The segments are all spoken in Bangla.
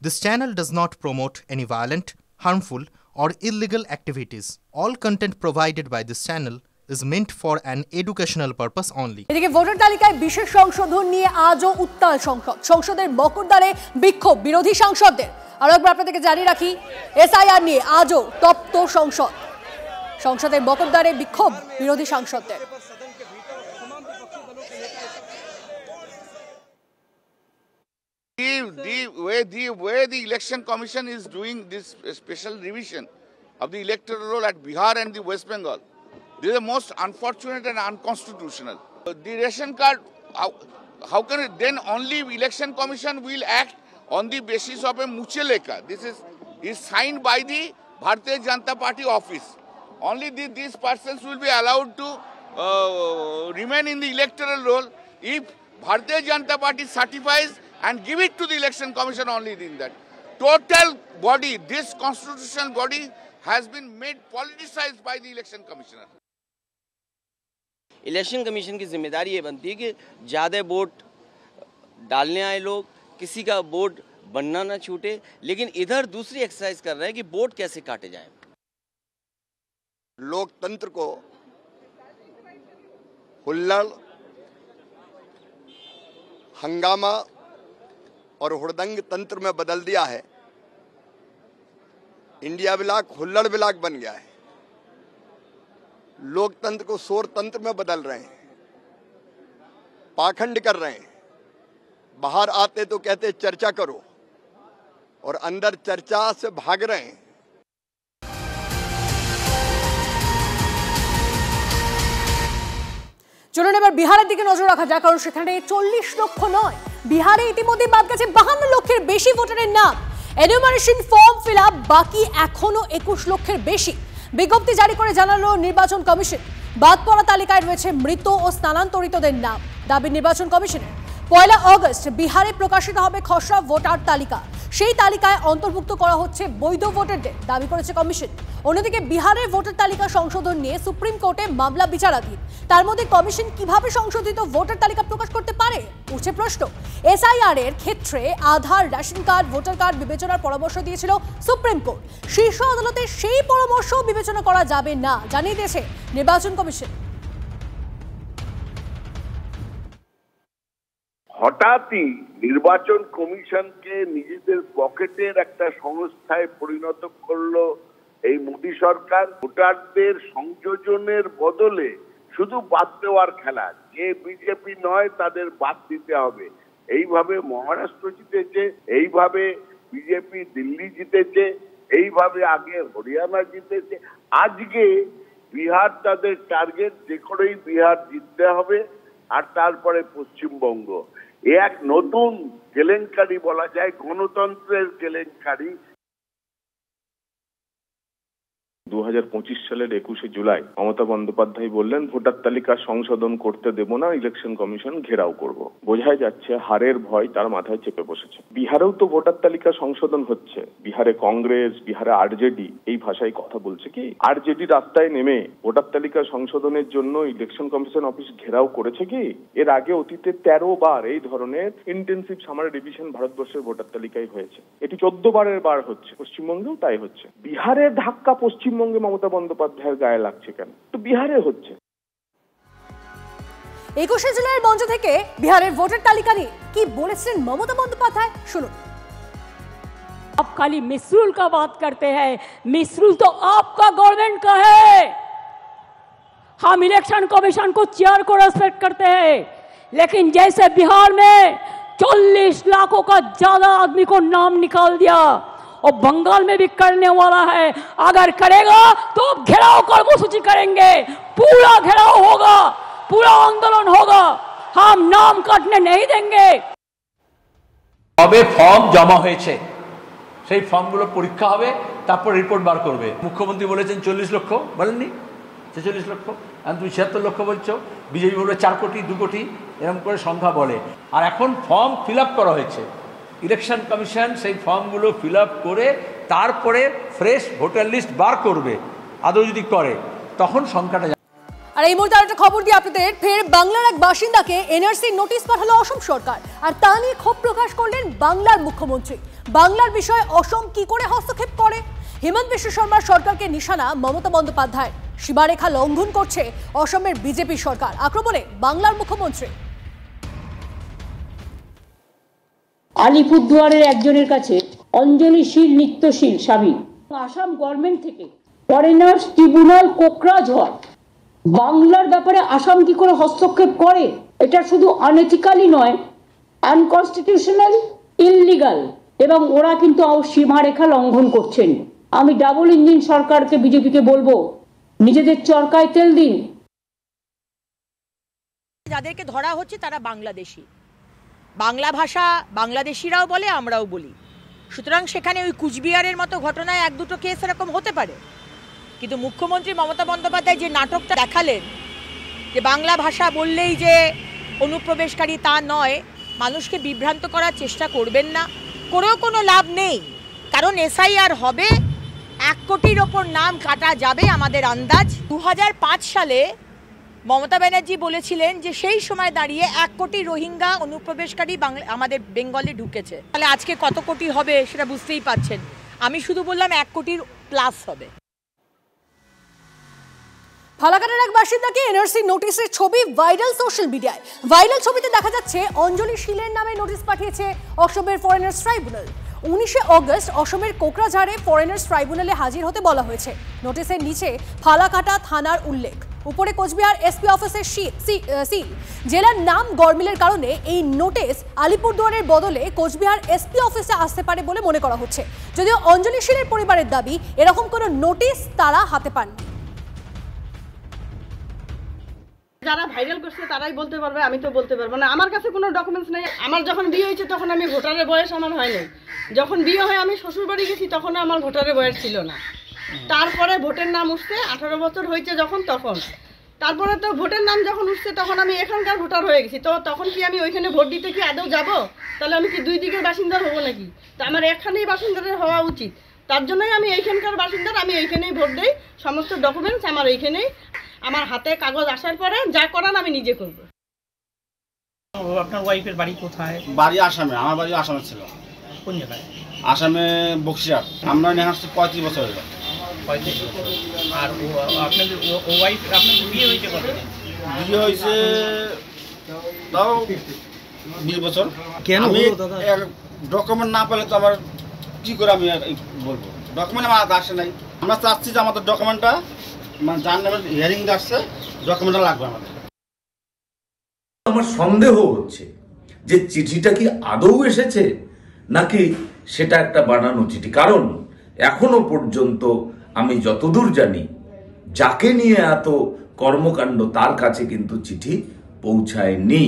This channel does not promote any violent, harmful, or illegal activities. All content provided by this channel is meant for an educational purpose only. এদিকে ভোটার তালিকায় বিশেষ সংশোধন নিয়ে আজও উত্তাল সংসদ। সংসদের বকুড়দারে বিক্ষোভ বিরোধী সাংসদদের। আর একবার আপনাদেরকে জানিয়ে রাখি, এসআইআর নিয়ে আজও তপ্ত সংসদ। সংসদের বকুড়দারে বিক্ষোভ বিরোধী সাংসদদের। The way the Election Commission is doing this special revision of the electoral roll at Bihar and the West Bengal, this is the most unfortunate and unconstitutional. The ration card, how can it then only Election Commission will act on the basis of a mucheleka? This is signed by the Bharatiya Janata Party office. Only these persons will be allowed to remain in the electoral roll if Bharatiya Janata Party certifies and give it to the Election Commission only in that. Total body, this constitutional body has been made politicized by the Election Commissioner. Election commission की जिम्मेदारी ये बनती है कि ज़्यादा वोट डालने आए लोग, किसी का वोट बनना ना छूटे, लेकिन इधर दूसरी एक्सरसाइज कर रहे हैं कि वोट कैसे काटे जाएं। लोकतंत्र को हुल्लड़, हंगामा और हुड़दंग तंत्र में बदल दिया है। इंडिया ब्लॉक हुल्लड़ ब्लॉक बन गया है। लोकतंत्र को शोर तंत्र में बदल रहे हैं, पाखंड कर रहे हैं। बाहर आते तो कहते चर्चा करो और अंदर चर्चा से भाग रहे हैं। চলুন এবার বিহারের দিকে নজর রাখা যাক, কারণ সেখানে 40 লক্ষ নয়, বিহারে ইতিমধ্যে বাদ গেছে 52 লক্ষের বেশি ভোটারের নাম। এনুমারেশন ফর্ম ফিল আপ বাকি এখনো 21 লক্ষের বেশি। বিজ্ঞপ্তি জারি করে জানালো নির্বাচন কমিশন, বাদ পড়া তালিকায় রয়েছে মৃত ও স্থানান্তরিতদের নাম। দাবি নির্বাচন কমিশনের, 1 আগস্ট বিহারে প্রকাশিত হবে খসড়া ভোটার তালিকা। সেই তালিকায় অন্তর্ভুক্ত করা হচ্ছে বৈধ ভোটারদের, দাবি করেছে কমিশন। অন্যদিকে বিহারের ভোটার তালিকা সংশোধন নিয়ে সুপ্রিম কোর্টে মামলা বিচারাধীন। তার মধ্যে কমিশন কিভাবে সংশোধিত ভোটার তালিকা প্রকাশ করতে পারে, উঠছে প্রশ্ন। এসআইআর এর ক্ষেত্রে আধার, রেশন কার্ড, ভোটার কার্ড বিবেচনার পরামর্শ দিয়েছিল সুপ্রিম কোর্ট। শীর্ষ আদালতে সেই পরামর্শ বিবেচনা করা যাবে না জানিয়ে দিয়েছে নির্বাচন কমিশন। হঠাৎই নির্বাচন কমিশনকে নিজেদের পকেটের একটা সংস্থায় পরিণত করলো এই মোদী সরকার। ভোটারদের সংযোজনের বদলে শুধু বাদ দেওয়ার খেলা, যে বিজেপি নয় তাদের বাদ দিতে হবে। এইভাবে মহারাষ্ট্র জিতেছে, এইভাবে বিজেপি দিল্লি জিতেছে, এইভাবে আগে হরিয়ানা জিতেছে। আজকে বিহার তাদের টার্গেট, যে করেই বিহার জিততে হবে, আর তারপরে পশ্চিমবঙ্গ। এ এক নতুন কেলেঙ্কারি বলা যায়, গণতন্ত্রের কেলেঙ্কারি। 2025 সালের 21শে জুলাই মমতা বন্দ্যোপাধ্যায় বললেন ভোটার তালিকা সংশোধন করতে দেব না, ইলেকশন কমিশন ঘেরাও করব। বোঝাই যাচ্ছে হারের ভয় তার মাথায় চেপে বসেছে। বিহারেও তো ভোটার তালিকা সংশোধন হচ্ছে। বিহারে কংগ্রেস, বিহারে আরজেডি এই ভাষায় কথা বলছে কি? আরজেডি রাস্তায় নেমে ভোটার তালিকা সংশোধনের জন্য ইলেকশন কমিশন অফিস ঘেরাও করেছে কি? এর আগে অতীতে 13 বার এই ধরনের ইন্টেনসিভ সামার রিভিশন ভারতবর্ষের ভোটার তালিকায় হয়েছে। এটি 14 বারের বার হচ্ছে। পশ্চিমবঙ্গেও তাই হচ্ছে। বিহারের ধাক্কা পশ্চিমবঙ্গে মমতা বন্দ্যোপাধ্যায়ের গায়ে লাগছে কেন? তো বিহারে হচ্ছে। 21শে জুলাইয়ের মঞ্চ থেকে বিহারের ভোটার তালিকা নিয়ে কি বলেছেন মমতা বন্দ্যোপাধ্যায়, শুনুন। आप खाली मिसरूल का बात करते हैं, मिसरूल तो आपका गवर्नमेंट का है। हम इलेक्शन कमीशन को चेयर को रेस्पेक्ट करते हैं, लेकिन जैसे बिहार में 40 लाखों का ज्यादा आदमी को नाम निकाल दिया और बंगाल में भी करने वाला है। अगर करेगा तो घेराव कर्मसूची करेंगे, पूरा घेराव होगा, पूरा आंदोलन होगा। हम नाम काटने नहीं देंगे। তবে ফর্ম জমা হয়েছে, সেই ফর্মগুলো পরীক্ষা হবে, তারপর রিপোর্ট বার করবে। মুখ্যমন্ত্রী বলেছেন 40 লক্ষ, বলেননি 46 লক্ষ, আর তুমি 76 লক্ষ বলছো। বিজেপি বলবে 4 কোটি 2 কোটি, এরকম করে সংখ্যা বলে। আর এখন ফর্ম ফিল আপ করা হয়েছে। ইলেকশন কমিশন সেই ফর্মগুলো ফিল আপ করে তারপরে ফ্রেশ ভোটার লিস্ট বার করবে। আদৌ যদি করে তখন সংখ্যাটা। আর এই মুহূর্তে একটা খবর দিয়ে আপনাদের, ফের বাংলার এক বাসিন্দাকে এনআরসি নোটিশ পাঠালো অসম সরকার। আর তা নিয়ে ক্ষোভ প্রকাশ করলেন বাংলার মুখ্যমন্ত্রী। বাংলার বিষয়ে অসম কি করে হস্তক্ষেপ করে? হেমন্ত বিশ্ব শর্মার সরকারকে নিশানা মমতা বন্দ্যোপাধ্যায়। সীমারেখা লঙ্ঘন করছে অসমের বিজেপি সরকার, আক্রমণে বাংলার মুখ্যমন্ত্রী। আলিপুরদুয়ারের একজনের কাছে অঞ্জলিশীল নিত্যশীল স্বামী আসাম গভর্নমেন্ট থেকে ফরেনার্স ট্রিব্যুনাল কোকরাঝড় বাংলার ব্যাপারে আসাম কি করে হস্তক্ষেপ করে? এটা শুধু আনএথিক্যালি নয়, আনকনস্টিটিউশনাল, ইললিগাল, এবং ওরা কিন্তু সীমারেখা লঙ্ঘন করছেন। আমি ডাবল ইঞ্জিন সরকারকে, বিজেপিকে বলবো, নিজেদের চরকায় তেল দিন। যাদেরকে ধরা হচ্ছে তারা বাংলাদেশি, বাংলা ভাষা বাংলাদেশিরাও বলে, আমরাও বলি। সুতরাং সেখানে ওই কুচবিহারের মতো ঘটনায় এক দুটো কেস এরকম হতে পারে, কিন্তু মুখ্যমন্ত্রী মমতা বন্দ্যোপাধ্যায় যে নাটকটা দেখালেন যে বাংলা ভাষা বললেই যে অনুপ্রবেশকারী, তা নয়। মানুষকে বিভ্রান্ত করার চেষ্টা করবেন না, করেও কোনো লাভ নেই। কারণ এসআইআর হবে, 1 কোটির ওপর নাম কাটা যাবে আমাদের আন্দাজ। 2005 সালে মমতা ব্যানার্জি বলেছিলেন যে সেই সময় দাঁড়িয়ে 1 কোটি রোহিঙ্গা অনুপ্রবেশকারী আমাদের বেঙ্গলে ঢুকেছে। তাহলে আজকে কত কোটি হবে সেটা বুঝতেই পারছেন। আমি শুধু বললাম 1 কোটির প্লাস হবে। ফালাকাটার এক বাসিন্দাকে এনআরসি নোটিশের ছবি ভাইরাল সোশ্যাল মিডিয়ায়। ভাইরাল ছবিতে দেখা যাচ্ছে অঞ্জলি শীলের নামে নোটিশ পাঠিয়েছে অসমের ফরেনার্স ট্রাইব্যুনাল। 19 অগস্ট অসমের কোকরাঝাড়ে ফরেনার্স ট্রাইব্যুনালে হাজির হতে বলা হয়েছে। নোটিশের নিচে ফালাকাটা থানার উল্লেখ, উপরে কোচবিহার এসপি অফিসের সিল। জেলার নাম গরমিলের কারণে এই নোটিশ আলিপুরদুয়ারের বদলে কোচবিহার এসপি অফিসে আসতে পারে বলে মনে করা হচ্ছে। যদিও অঞ্জলি শীলের পরিবারের দাবি এরকম কোনো নোটিশ তারা হাতে পাননি। যারা ভাইরাল করছে তারাই বলতে পারবে, আমি তো বলতে পারবো না। আমার কাছে কোনো ডকুমেন্টস নেই। আমার যখন বিয়ে হয়েছে তখন আমি ভোটারের বয়স আমার হয়নি। যখন বিয়ে হয়ে আমি শ্বশুর বাড়ি গেছি তখন আমার ভোটারের বয়স ছিল না। তারপরে ভোটের নাম উঠছে 18 বছর হয়েছে যখন, তখন তারপরে তো ভোটের নাম যখন উঠছে তখন আমি এখানকার ভোটার হয়ে গেছি। তো তখন কি আমি ওইখানে ভোট দিতে কি আদৌ যাব? তাহলে আমি কি 2 দিকের বাসিন্দার হবো নাকি? তা আমার একখানেই বাসিন্দার হওয়া উচিত। তার জন্যই আমি এইখানকার বাসিন্দার, আমি এইখানেই ভোট দিই। সমস্ত ডকুমেন্টস আমার এইখানেই, আমার হাতে কাগজ আসার পরে যা করার আমি নিজে করব। আপনার ওয়াইফের বাড়ি কোথায়? বাড়ি আসামে। আমার বাড়ি আসামে ছিল। কোন জায়গায়? আসামে বক্সিরহাট। আমরা নিয়ে আসছি 35 বছর হলো। 35 বছর। আর আপনাদের ওয়াইফ, আপনাদের বিয়ে হয়েছে কতদিন? বিয়ে হয়েছে তাও 20 বছর। কেন আমি দাদা ডকুমেন্ট না পেলে তো আমার কি করে আমি বলবো? ডকুমেন্ট আমার হাতে আসে নাই। আমরা চাচ্ছি যে আমাদের ডকুমেন্টটা, মানে যার নামে হিয়ারিং আসছে, ডকুমেন্টটা লাগবে আমাদের। আমার সন্দেহ হচ্ছে যে চিঠিটা কি আদৌ এসেছে নাকি সেটা একটা বানানো চিঠি। কারণ এখনো পর্যন্ত আমি যতদূর জানি, যাকে নিয়ে এত কর্মকাণ্ড তার কাছে কিন্তু চিঠি পৌঁছায়নি।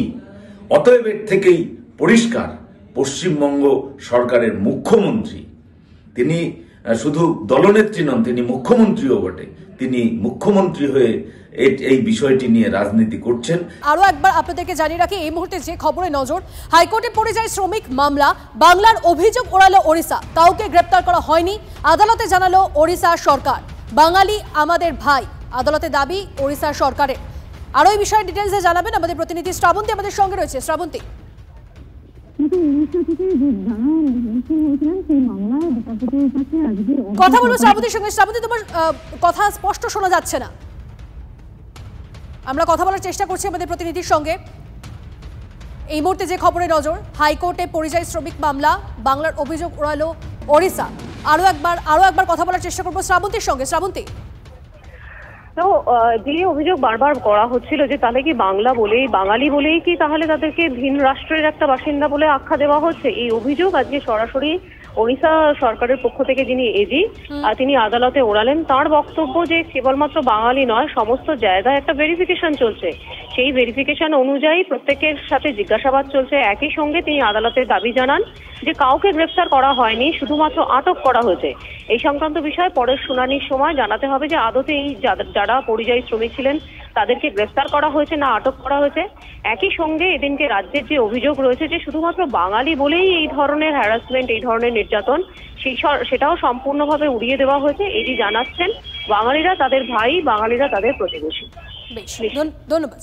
অতএব এর থেকেই পরিষ্কার পশ্চিমবঙ্গ সরকারের মুখ্যমন্ত্রী, তিনি শুধু দলনেত্রী নন, তিনি মুখ্যমন্ত্রীও বটে। তিনি মুখ্যমন্ত্রী হয়ে এই বিষয়টি নিয়ে রাজনীতি করছেন। আরো একবার আপনাদেরকে জানিয়ে রাখি, এই মুহূর্তে যে খবরে নজর, হাইকোর্টে পরিযায়ী শ্রমিক মামলা, বাংলার অভিযোগ ওড়ালো ওড়িশা, কাউকে গ্রেপ্তার করা হয়নি, আদালতে জানালো ওড়িশা সরকার। বাঙালি আমাদের ভাই, আদালতে দাবি ওড়িশা সরকারের। আরো এই বিষয়ে ডিটেলসে জানাবেন আমাদের প্রতিনিধি শ্রাবন্তী আমাদের সঙ্গে রয়েছে। শ্রাবন্তী, কথা বলবো শ্রাবন্তীর সঙ্গে। শ্রাবন্তী, তোমার কথা স্পষ্ট শোনা যাচ্ছে না। আমরা কথা বলার চেষ্টা করছি আমাদের প্রতিনিধির সঙ্গে। এই মুহূর্তে যে খবরে নজর, হাইকোর্টে পরিযায়ী শ্রমিক মামলা, বাংলার অভিযোগ ওড়ালো ওড়িশা। আরো একবার কথা বলার চেষ্টা করবো শ্রাবন্তীর সঙ্গে। শ্রাবন্তী, তো যে অভিযোগ বারবার করা হচ্ছিল যে তাহলে কি বাংলা বলেই, বাঙালি বলেই কি তাহলে তাদেরকে ভিন রাষ্ট্রের একটা বাসিন্দা বলে আখ্যা দেওয়া হচ্ছে, এই অভিযোগ আজকে সরাসরি ওড়িশা সরকারের পক্ষ থেকে যিনি এজি তিনি আদালতে ওড়ালেন। তার বক্তব্য যে কেবলমাত্র বাঙালি নয়, সমস্ত জায়গায় একটা ভেরিফিকেশন চলছে, সেই ভেরিফিকেশন অনুযায়ী প্রত্যেকের সাথে জিজ্ঞাসাবাদ চলছে। একই সঙ্গে তিনি আদালতে দাবি জানান যে কাউকে গ্রেফতার করা হয়নি, শুধুমাত্র আটক করা হয়েছে। এই সংক্রান্ত বিষয়ে পরের শুনানির সময় জানাতে হবে যে আদতে এই যারা পরিযায়ী শ্রমিক ছিলেন তাদেরকে গ্রেফতার করা হয়েছে না আটক করা হয়েছে। একই সঙ্গে এদিনকে রাজ্যের যে অভিযোগ রয়েছে যে শুধুমাত্র বাঙালি বলেই এই ধরনের হ্যারাসমেন্ট, এই ধরনের নির্যাতন, সেটাও সম্পূর্ণভাবে উড়িয়ে দেওয়া হয়েছে। এটি জানাচ্ছেন বাঙালিরা তাদের ভাই, বাঙালিরা তাদের প্রতিবেশী। ধন্যবাদ।